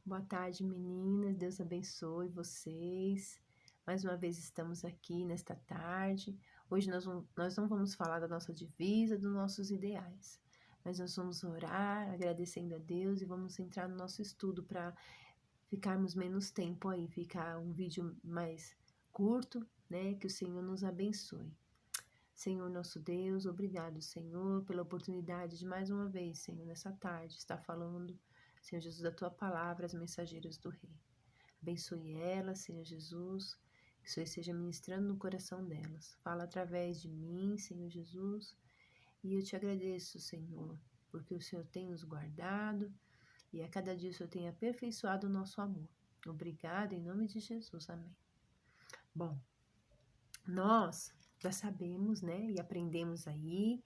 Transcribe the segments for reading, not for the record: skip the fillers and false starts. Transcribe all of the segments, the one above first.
Boa tarde, meninas. Deus abençoe vocês. Mais uma vez estamos aqui nesta tarde. Hoje nós não vamos falar da nossa divisa, dos nossos ideais, mas nós vamos orar, agradecendo a Deus e vamos entrar no nosso estudo para ficarmos menos tempo aí, ficar um vídeo mais curto, né? Que o Senhor nos abençoe. Senhor nosso Deus, obrigado, Senhor, pela oportunidade de mais uma vez, Senhor, nessa tarde, estar falando, Senhor Jesus, da Tua palavra, as mensageiras do Rei. Abençoe elas, Senhor Jesus, que o Senhor esteja ministrando no coração delas. Fala através de mim, Senhor Jesus, e eu te agradeço, Senhor, porque o Senhor tem nos guardado e a cada dia o Senhor tem aperfeiçoado o nosso amor. Obrigada, em nome de Jesus. Amém. Bom, nós já sabemos, né, e aprendemos aí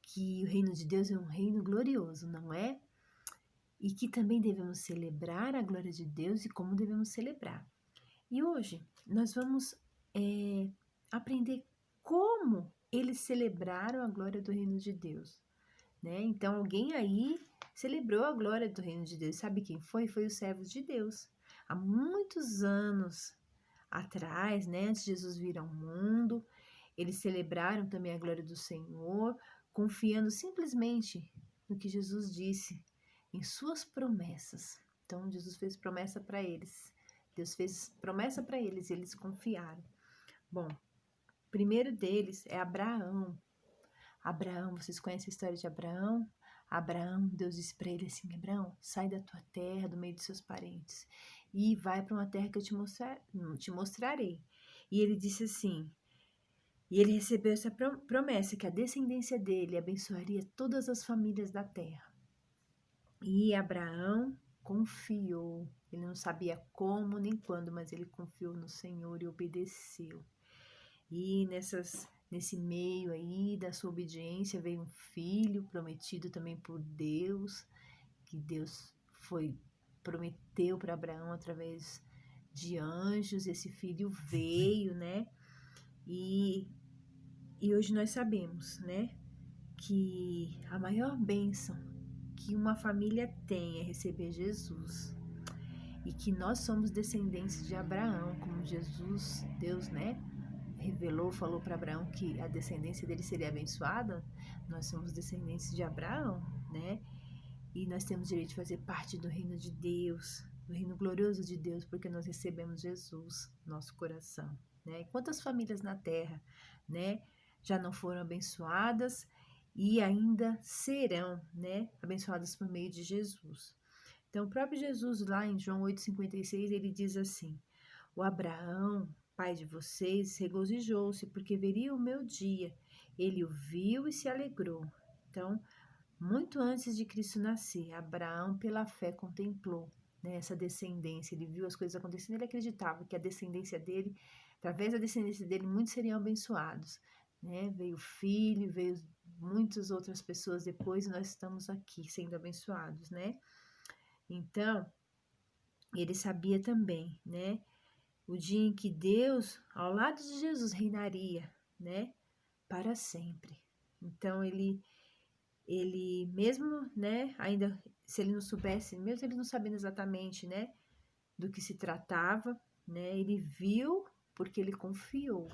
que o reino de Deus é um reino glorioso, não é? E que também devemos celebrar a glória de Deus e como devemos celebrar. E hoje nós vamos aprender como eles celebraram a glória do reino de Deus, né? Então alguém aí celebrou a glória do reino de Deus. Sabe quem foi? Foi os servos de Deus. Há muitos anos atrás, né, antes de Jesus vir ao mundo, eles celebraram também a glória do Senhor, confiando simplesmente no que Jesus disse, em suas promessas. Então, Jesus fez promessa para eles. Deus fez promessa para eles e eles confiaram. Bom, o primeiro deles é Abraão. Abraão, vocês conhecem a história de Abraão? Abraão, Deus disse para ele assim: Abraão, sai da tua terra, do meio dos seus parentes, e vai para uma terra que eu te mostrarei. E ele disse assim, e ele recebeu essa promessa, que a descendência dele abençoaria todas as famílias da terra. E Abraão confiou. Ele não sabia como nem quando, mas ele confiou no Senhor e obedeceu. E nesse meio aí da sua obediência veio um filho prometido também por Deus, que Deus prometeu para Abraão através de anjos. Esse filho veio, né? E hoje nós sabemos, né, que a maior bênção que uma família tem é receber Jesus. E que nós somos descendentes de Abraão, como Jesus, Deus, né, revelou, falou para Abraão que a descendência dele seria abençoada. Nós somos descendentes de Abraão, né? E nós temos direito de fazer parte do reino de Deus, do reino glorioso de Deus, porque nós recebemos Jesus no nosso coração, né? E quantas famílias na terra, né, já não foram abençoadas e ainda serão, né, abençoadas por meio de Jesus. Então, o próprio Jesus, lá em João 8,56, ele diz assim: o Abraão, pai de vocês, regozijou-se porque veria o meu dia. Ele o viu e se alegrou. Então, muito antes de Cristo nascer, Abraão, pela fé, contemplou, né, essa descendência. Ele viu as coisas acontecendo, ele acreditava que a descendência dele, através da descendência dele, muitos seriam abençoados, né? Veio o filho, veio muitas outras pessoas depois, e nós estamos aqui sendo abençoados, né? Então, ele sabia também, né, o dia em que Deus, ao lado de Jesus, reinaria, né, para sempre. Então, ele mesmo, né, ainda se ele não soubesse, mesmo ele não sabendo exatamente, né, do que se tratava, né, ele viu porque ele confiou.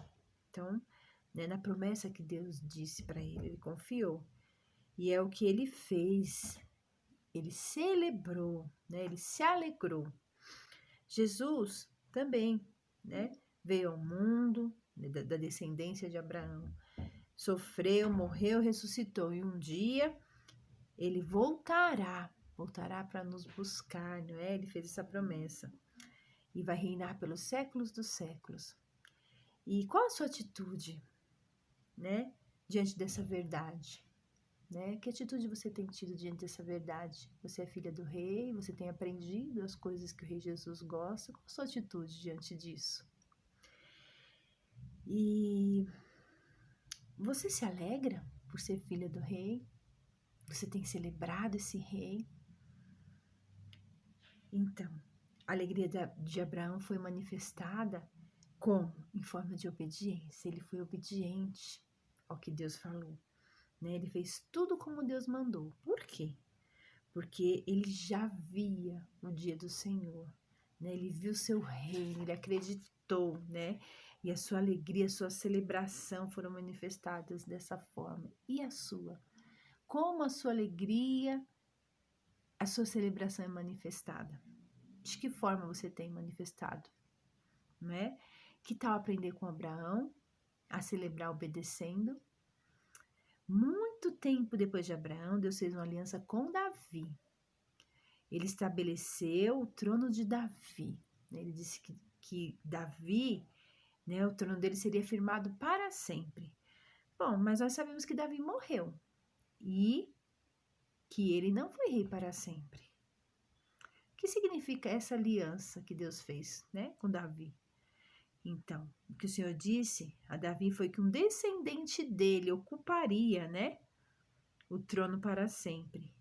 Então, né, na promessa que Deus disse para ele confiou. E é o que ele fez. Ele celebrou, né, ele se alegrou. Jesus também, né, veio ao mundo, né, da descendência de Abraão, sofreu, morreu, ressuscitou, e um dia ele voltará para nos buscar, não é? Ele fez essa promessa e vai reinar pelos séculos dos séculos. E qual a sua atitude, né, diante dessa verdade? Né? Que atitude você tem tido diante dessa verdade? Você é filha do rei, você tem aprendido as coisas que o rei Jesus gosta. Qual a sua atitude diante disso? E você se alegra por ser filha do rei? Você tem celebrado esse rei? Então, a alegria de Abraão foi manifestada como? Em forma de obediência. Ele foi obediente ao que Deus falou, né? Ele fez tudo como Deus mandou. Por quê? porque ele já via o dia do Senhor, né? Ele viu seu reino, ele acreditou, né? E a sua alegria, a sua celebração foram manifestadas dessa forma. E a sua? Como a sua alegria, a sua celebração é manifestada? De que forma você tem manifestado, né? Que tal aprender com Abraão a celebrar obedecendo? Muito tempo depois de Abraão, Deus fez uma aliança com Davi. Ele estabeleceu o trono de Davi. Ele disse que Davi, né, o trono dele seria firmado para sempre. Bom, mas nós sabemos que Davi morreu e que ele não foi rei para sempre. O que significa essa aliança que Deus fez, né, com Davi? Então, o que o Senhor disse a Davi foi que um descendente dele ocuparia, né, o trono para sempre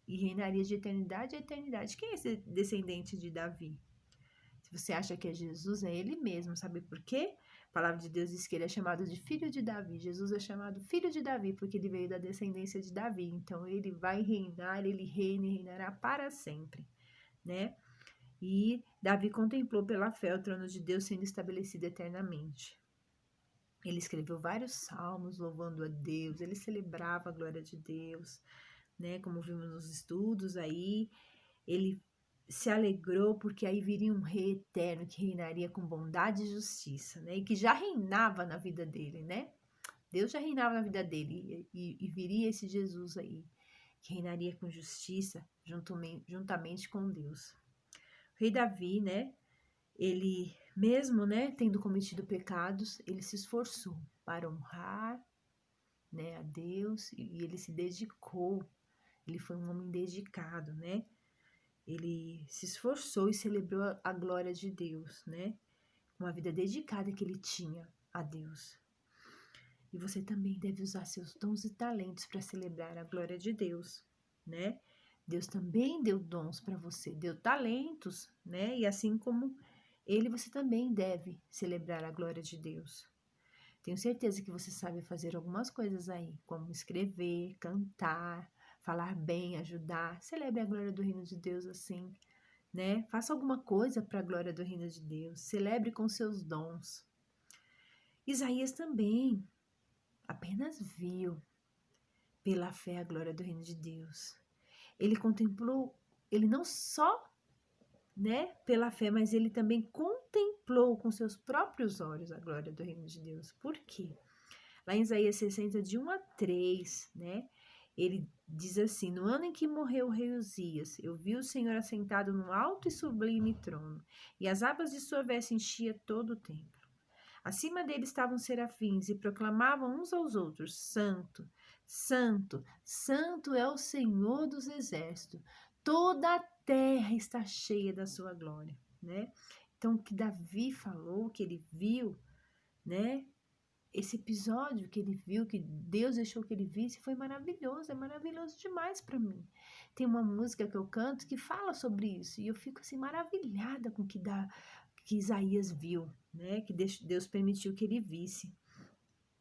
e reinaria de eternidade a eternidade. Quem é esse descendente de Davi? Se você acha que é Jesus, é ele mesmo. Sabe por quê? A palavra de Deus diz que ele é chamado de filho de Davi. Jesus é chamado filho de Davi porque ele veio da descendência de Davi. Então, ele vai reinar, ele reina e reinará para sempre, né? E Davi contemplou pela fé o trono de Deus sendo estabelecido eternamente. Ele escreveu vários salmos louvando a Deus, ele celebrava a glória de Deus, né? Como vimos nos estudos aí, ele se alegrou porque aí viria um rei eterno que reinaria com bondade e justiça, né? E que já reinava na vida dele, né? Deus já reinava na vida dele e viria esse Jesus aí, que reinaria com justiça juntamente com Deus. O rei Davi, né? Ele mesmo, né, tendo cometido pecados, ele se esforçou para honrar, né, a Deus e ele se dedicou. Ele foi um homem dedicado, né? Ele se esforçou e celebrou a glória de Deus, né? Uma vida dedicada que ele tinha a Deus. E você também deve usar seus dons e talentos para celebrar a glória de Deus, né? Deus também deu dons para você, deu talentos, né? E assim como ele, você também deve celebrar a glória de Deus. Tenho certeza que você sabe fazer algumas coisas aí, como escrever, cantar, falar bem, ajudar. Celebre a glória do reino de Deus assim, né? Faça alguma coisa para a glória do reino de Deus. Celebre com seus dons. Isaías também apenas viu pela fé a glória do reino de Deus. Ele contemplou, ele não só, né, pela fé, mas ele também contemplou com seus próprios olhos a glória do reino de Deus. Por quê? Lá em Isaías 60, de 1 a 3, né? Ele diz assim: no ano em que morreu o rei Uzias, eu vi o Senhor assentado num alto e sublime trono, e as abas de sua veste enchia todo o templo. Acima dele estavam serafins e proclamavam uns aos outros: Santo, Santo, Santo é o Senhor dos exércitos. Toda a terra está cheia da sua glória, né? Então, o que Davi falou, que ele viu, né? Esse episódio que ele viu, que Deus deixou que ele visse, foi maravilhoso, é maravilhoso demais para mim. Tem uma música que eu canto que fala sobre isso, e eu fico assim maravilhada com o que Isaías viu, né? Que Deus permitiu que ele visse.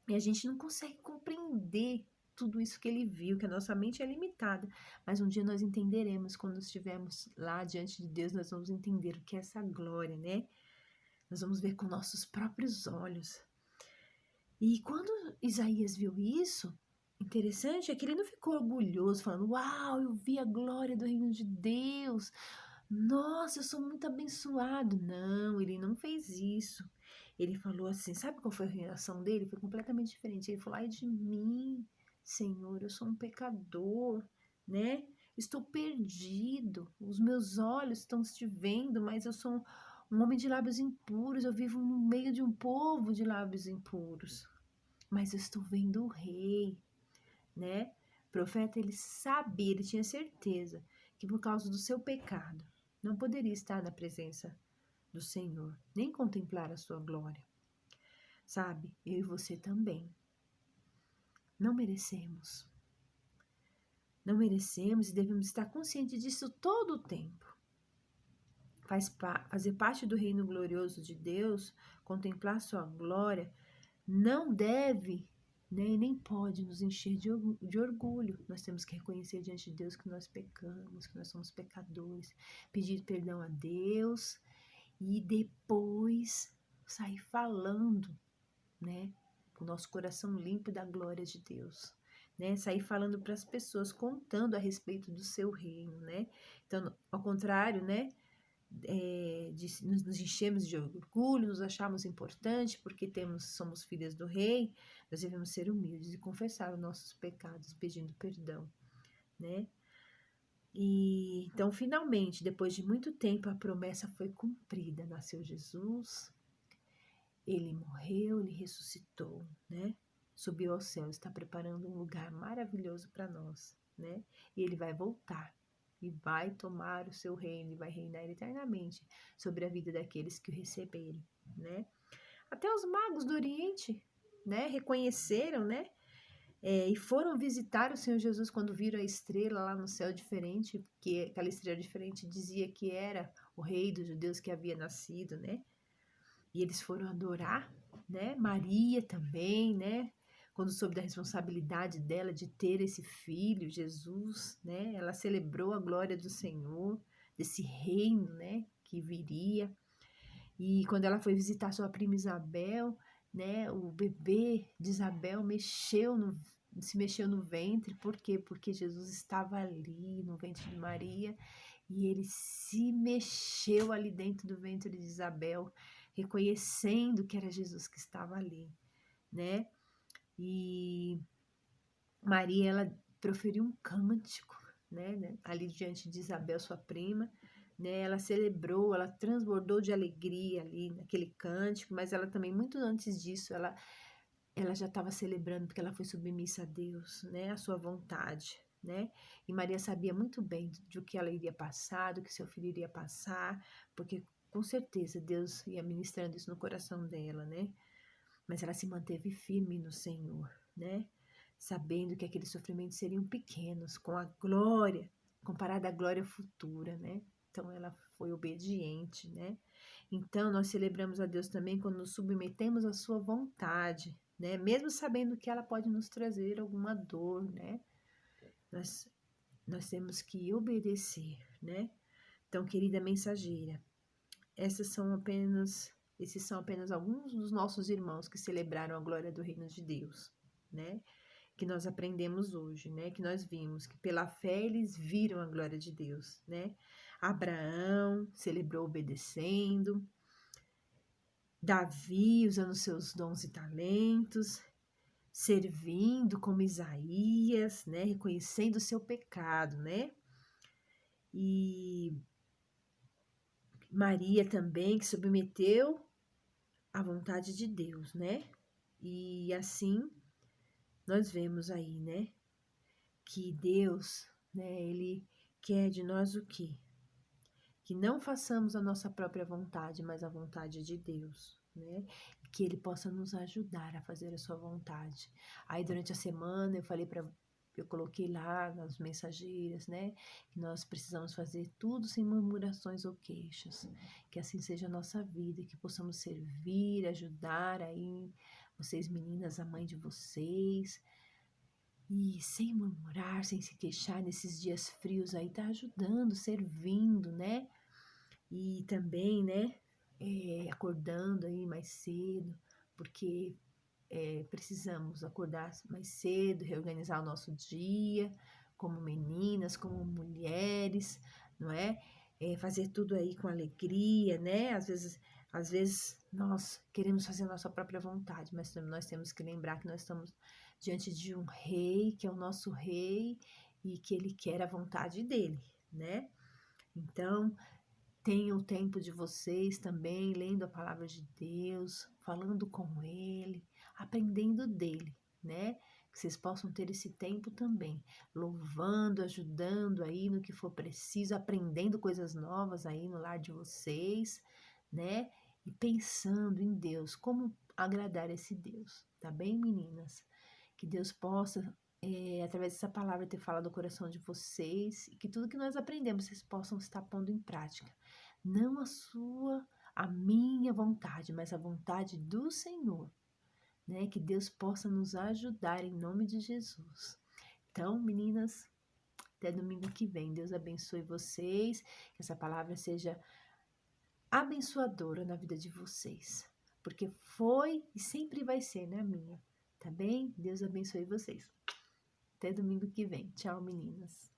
E a gente não consegue compreender tudo isso que ele viu, que a nossa mente é limitada. Mas um dia nós entenderemos, quando estivermos lá diante de Deus, nós vamos entender o que é essa glória, né? Nós vamos ver com nossos próprios olhos. E quando Isaías viu isso, interessante é que ele não ficou orgulhoso, falando: Uau, eu vi a glória do reino de Deus. Nossa, eu sou muito abençoado. Não, ele não fez isso. Ele falou assim: sabe qual foi a reação dele? Foi completamente diferente. Ele falou: ai de mim, Senhor, eu sou um pecador, né? Estou perdido. Os meus olhos estão te vendo, mas eu sou um homem de lábios impuros. Eu vivo no meio de um povo de lábios impuros. Mas eu estou vendo o rei, né? O profeta, ele sabia, ele tinha certeza que por causa do seu pecado não poderia estar na presença do Senhor, nem contemplar a sua glória. Sabe, eu e você também. Não merecemos. Não merecemos e devemos estar conscientes disso todo o tempo. Fazer parte do reino glorioso de Deus, contemplar sua glória, não deve né? E nem pode nos encher de orgulho. Nós temos que reconhecer diante de Deus que nós pecamos, que nós somos pecadores, pedir perdão a Deus e depois sair falando, né? Com o nosso coração limpo da glória de Deus, né? Sair falando para as pessoas, contando a respeito do seu reino, né? Então, ao contrário, né? Nos enchemos de orgulho, nos achamos importantes porque somos filhas do rei, nós devemos ser humildes e confessar os nossos pecados, pedindo perdão, né? E então, finalmente, depois de muito tempo, a promessa foi cumprida. Nasceu Jesus, ele morreu, ele ressuscitou, né? Subiu ao céu, está preparando um lugar maravilhoso para nós, né? E ele vai voltar e vai tomar o seu reino e vai reinar eternamente sobre a vida daqueles que o receberem, né? Até os magos do Oriente, né? Reconheceram, né? E foram visitar o Senhor Jesus quando viram a estrela lá no céu diferente, porque aquela estrela diferente dizia que era o rei dos judeus que havia nascido, né? E eles foram adorar, né? Maria também, né? Quando soube da responsabilidade dela de ter esse filho, Jesus, né? Ela celebrou a glória do Senhor, desse reino, né? Que viria. E quando ela foi visitar sua prima Isabel, né? O bebê de Isabel se mexeu no ventre. Por quê? Porque Jesus estava ali no ventre de Maria e ele se mexeu ali dentro do ventre de Isabel, reconhecendo que era Jesus que estava ali, né? E Maria, ela proferiu um cântico, né? Ali diante de Isabel, sua prima, né? Ela celebrou, ela transbordou de alegria ali naquele cântico, mas ela também, muito antes disso, ela já estava celebrando porque ela foi submissa a Deus, né? A sua vontade, né? E Maria sabia muito bem do que ela iria passar, do que seu filho iria passar, porque com certeza Deus ia ministrando isso no coração dela, né? Mas ela se manteve firme no Senhor, né? Sabendo que aqueles sofrimentos seriam pequenos, com a glória, comparada à glória futura, né? Então ela foi obediente, né? Então nós celebramos a Deus também quando nos submetemos à sua vontade, né? Mesmo sabendo que ela pode nos trazer alguma dor, né? Nós temos que obedecer, né? Então, querida mensageira, esses são apenas alguns dos nossos irmãos que celebraram a glória do reino de Deus, né? Que nós aprendemos hoje, né? Que nós vimos que pela fé eles viram a glória de Deus, né? Abraão celebrou obedecendo, Davi usando seus dons e talentos, servindo como Isaías, né? Reconhecendo o seu pecado, né? E Maria também, que submeteu à vontade de Deus, né? E assim nós vemos aí, né? Que Deus, né? Ele quer de nós o quê? Que não façamos a nossa própria vontade, mas a vontade de Deus, né? Que Ele possa nos ajudar a fazer a sua vontade. Aí durante a semana eu coloquei lá nas mensageiras, né? Que nós precisamos fazer tudo sem murmurações ou queixas. Que assim seja a nossa vida, que possamos servir, ajudar aí vocês meninas, a mãe de vocês. E sem murmurar, sem se queixar nesses dias frios aí, tá ajudando, servindo, né? E também, né, acordando aí mais cedo, porque precisamos acordar mais cedo, reorganizar o nosso dia, como meninas, como mulheres, não é? Fazer tudo aí com alegria, né? Às vezes nós queremos fazer a nossa própria vontade, mas nós temos que lembrar que nós estamos diante de um rei, que é o nosso rei, e que ele quer a vontade dele, né? Então, tenham o tempo de vocês também, lendo a palavra de Deus, falando com Ele, aprendendo dele, né? Que vocês possam ter esse tempo também, louvando, ajudando aí no que for preciso, aprendendo coisas novas aí no lar de vocês, né? E pensando em Deus, como agradar esse Deus, tá bem, meninas? Que Deus possa através dessa palavra ter falado no coração de vocês e que tudo que nós aprendemos vocês possam estar pondo em prática. Não a minha vontade, mas a vontade do Senhor, né? Que Deus possa nos ajudar em nome de Jesus. Então, meninas, até domingo que vem. Deus abençoe vocês, que essa palavra seja abençoadora na vida de vocês, porque foi e sempre vai ser, né, minha? Tá bem? Deus abençoe vocês. Até domingo que vem. Tchau, meninas.